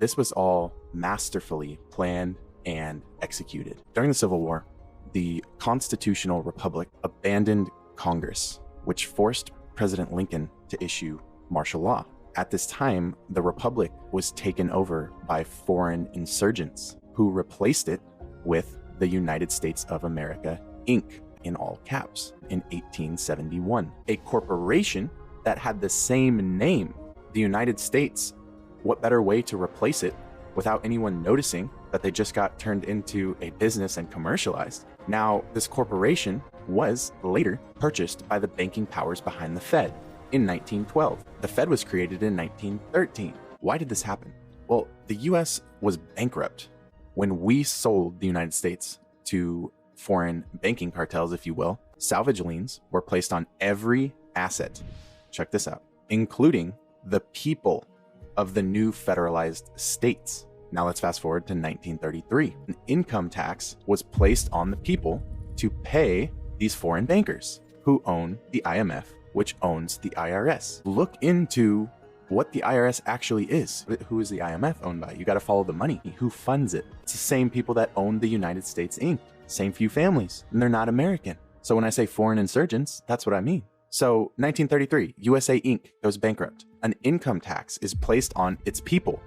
This was all masterfully planned and executed. During the Civil War, the Constitutional Republic abandoned Congress, which forced President Lincoln to issue martial law. At this time, the Republic was taken over by foreign insurgents who replaced it with the United States of America, Inc., in all caps, in 1871. A corporation that had the same name, the United States. What better way to replace it without anyone noticing that they just got turned into a business and commercialized? Now, this corporation was later purchased by the banking powers behind the Fed in 1912. The Fed was created in 1913. Why did this happen? Well, the US was bankrupt. When we sold the United States to foreign banking cartels, if you will, salvage liens were placed on every asset. Check this out, including the people of the new federalized states. Now let's fast forward to 1933. An income tax was placed on the people to pay these foreign bankers who own the IMF, which owns the IRS. Look into what the IRS actually is. Who is the IMF owned by? You got to follow the money. Who funds it? It's the same people that own the United States Inc. Same few families, and they're not American. So when I say foreign insurgents, that's what I mean. So 1933, USA Inc. goes bankrupt. An income tax is placed on its people.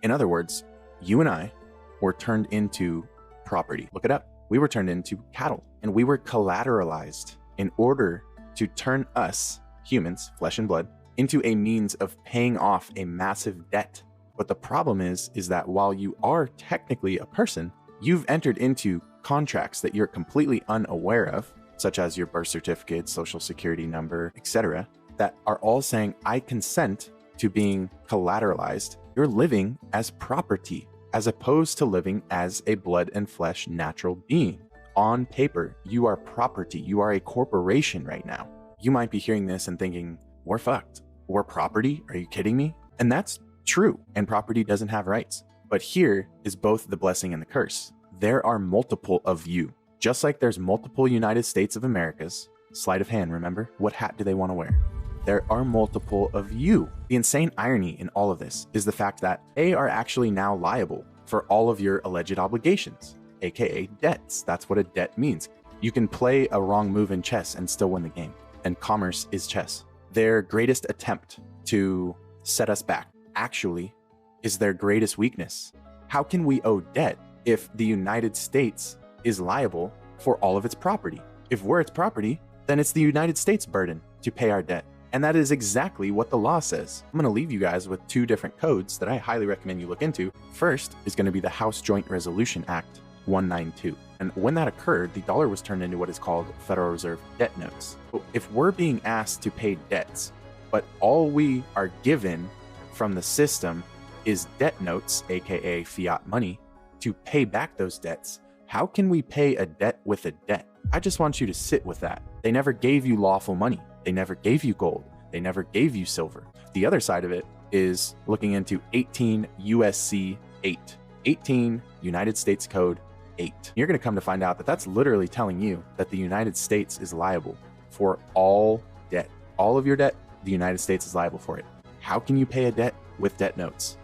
In other words, you and I were turned into property. Look it up. We were turned into cattle, and we were collateralized in order to turn us, humans, flesh and blood, into a means of paying off a massive debt. But the problem is that while you are technically a person, you've entered into contracts that you're completely unaware of, such as your birth certificate, social security number, etc., that are all saying, I consent to being collateralized. You're living as property, as opposed to living as a blood and flesh natural being. On paper, you are property. You are a corporation right now. You might be hearing this and thinking, we're fucked. We're property? Are you kidding me? And that's true. And property doesn't have rights. But here is both the blessing and the curse. There are multiple of you. Just like there's multiple United States of Americas. Sleight of hand, remember? What hat do they want to wear? There are multiple of you. The insane irony in all of this is the fact that they are actually now liable for all of your alleged obligations, aka debts. That's what a debt means. You can play a wrong move in chess and still win the game. And commerce is chess. Their greatest attempt to set us back actually is their greatest weakness. How can we owe debt if the United States is liable for all of its property? If we're its property, then it's the United States' burden to pay our debt. And that is exactly what the law says. I'm going to leave you guys with two different codes that I highly recommend you look into. First is going to be the House Joint Resolution Act 192. And when that occurred, the dollar was turned into what is called Federal Reserve debt notes. So if we're being asked to pay debts, but all we are given from the system is debt notes, aka fiat money, to pay back those debts, how can we pay a debt with a debt? I just want you to sit with that. They never gave you lawful money. They never gave you gold. They never gave you silver. The other side of it is looking into 18 USC 8, 18 United States Code 8. You're going to come to find out that that's literally telling you that the United States is liable for all debt. All of your debt, the United States is liable for it. How can you pay a debt with debt notes?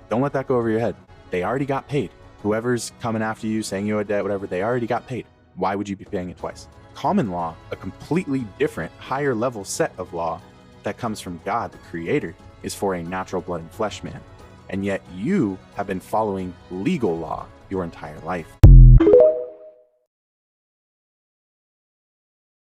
Don't let that go over your head. They already got paid. Whoever's coming after you, saying you owe a debt, whatever, they already got paid. Why would you be paying it twice? Common law, a completely different, higher level set of law that comes from God, the Creator, is for a natural blood and flesh man. And yet you have been following legal law your entire life.